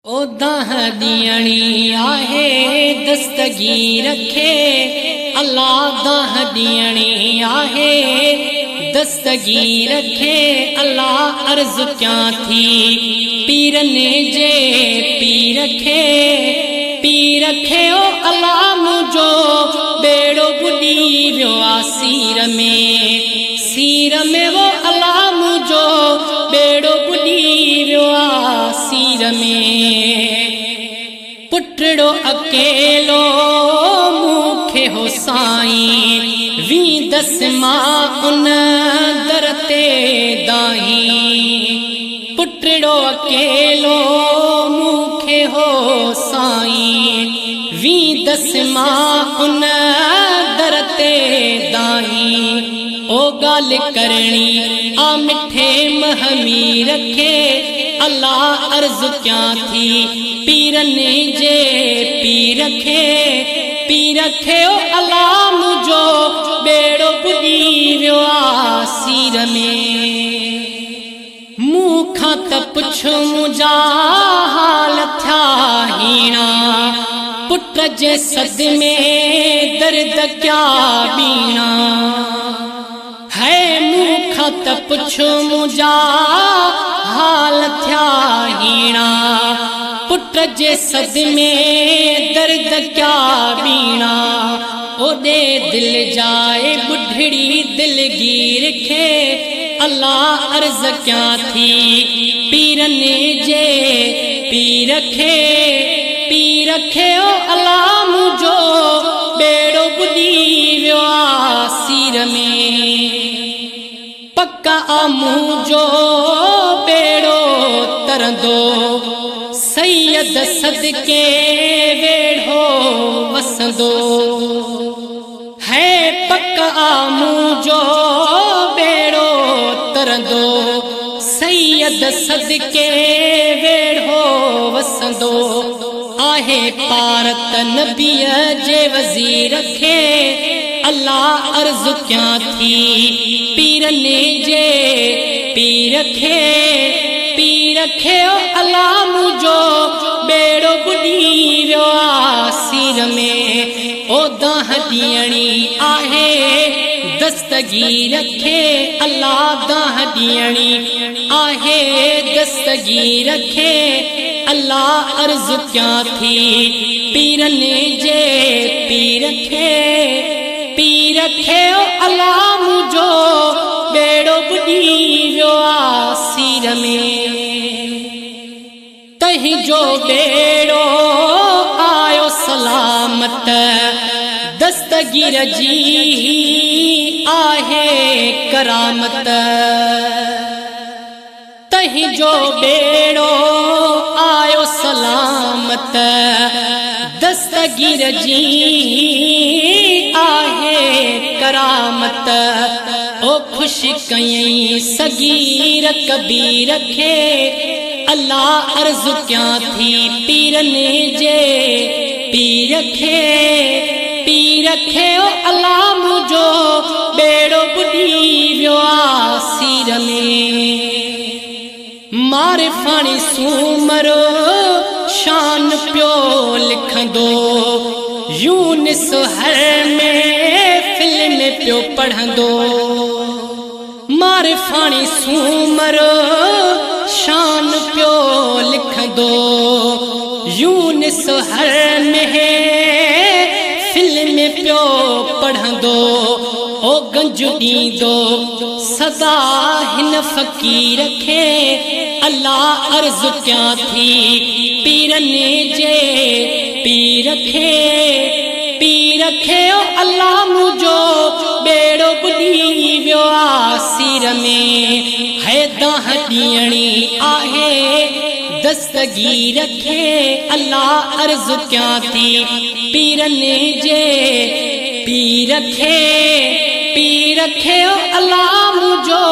ओ दाह दियणी आहे दस्तगी रखे अल्लाह दाह दियणी आहे दस्तगी रखे अल्लाह अर्ज क्या थी पीर ने जे पी रखे ओ अल्लाह मुझो बेड़ो बुडी वियो आ सीर में वो अल्लाह मुझो बेड़ो बुडी वियो आ सीर में पुटड़ो अकेलो मूंखे हो साईं वी दस मां उन दर ते दाई पुटड़ो अकेलो मूंखे हो साईं वी दस मां उन दर ते दाई ओ गाल करणी आ मिठे महमी रखे अल्लाह अर्ज क्या थी पीर ने जे पी रखे ओ अल्लाह मुझो बेड़ो बुडी वियो आ सीर में मूंखां त पुछ मुंहिंजा हाल थिया हीणा पुट जे सद में दर्द क्या बीणा है मूंखां त पुछ मुंहिंजा हाल थिया हीणा पुट जे सद में दर्द क्या बीणा ओॾे दिल जाए बुढ़ड़ी दिलगीर खे अल्लाह अर्ज क्या थी पीर ने जे पी रखे ओ अल्लाह मुझो बेड़ो बुडी वियो आ सीर में पक्का आ मुझो बेड़ो तरंदो सैयद सदके वेढ़ो वसंदो है पक्का मुझो बेड़ो तरंदो सैयद सदके वेढ़ो वसंदो आहे पारत नबीअ जे वज़ीर खे अल्लाह अर्ज क्या थी पीर ने जे पी रखे ओ अल्लाह मुझो बेड़ो बुडी वियो आ सीर में ओ दाह दियणी आहे दस्तगी रखे अल्लाह दाह दियणी आहे दस्तगी रखे अल्लाह अर्ज क्या थी पीर ने जे पी रखे ओ अल्लाह मुझो बेड़ो बुडी वियो आ सीर में तही जो बेड़ो आयो सलामत दस्तगीर जी आहे करामत तही जो बेड़ो आयो सलामत दस्तगीर जी आहे करामत ओ खुश कयई सगीर कबीर खे अल्लाह अर्ज क्या थी पीर ने जे पी रखे ओ अल्लाह मुझो बेड़ो बुडी वियो आ सीर में मारे फाणी सूमरो शान पियो लिखंदो यूनिस हर में फिल्म पियो पढ़ंदो मारे फाणी सूमरो शान पियो लिखंदो यूनिस हर में फिल्म पियो पढ़ंदो ओ गंज ॾींदो सदा हिन फ़कीर खे अल्लाह अर्ज क्या थी पीर ने जे पी रखे ओ अल्लाह मुझो बेड़ो बुडी वियो आ सीर में है दाह दियणी आहे दस्तगी रखे अल्लाह अर्ज क्या थी पीर ने जे पी रखे ओ अल्लाह मुझो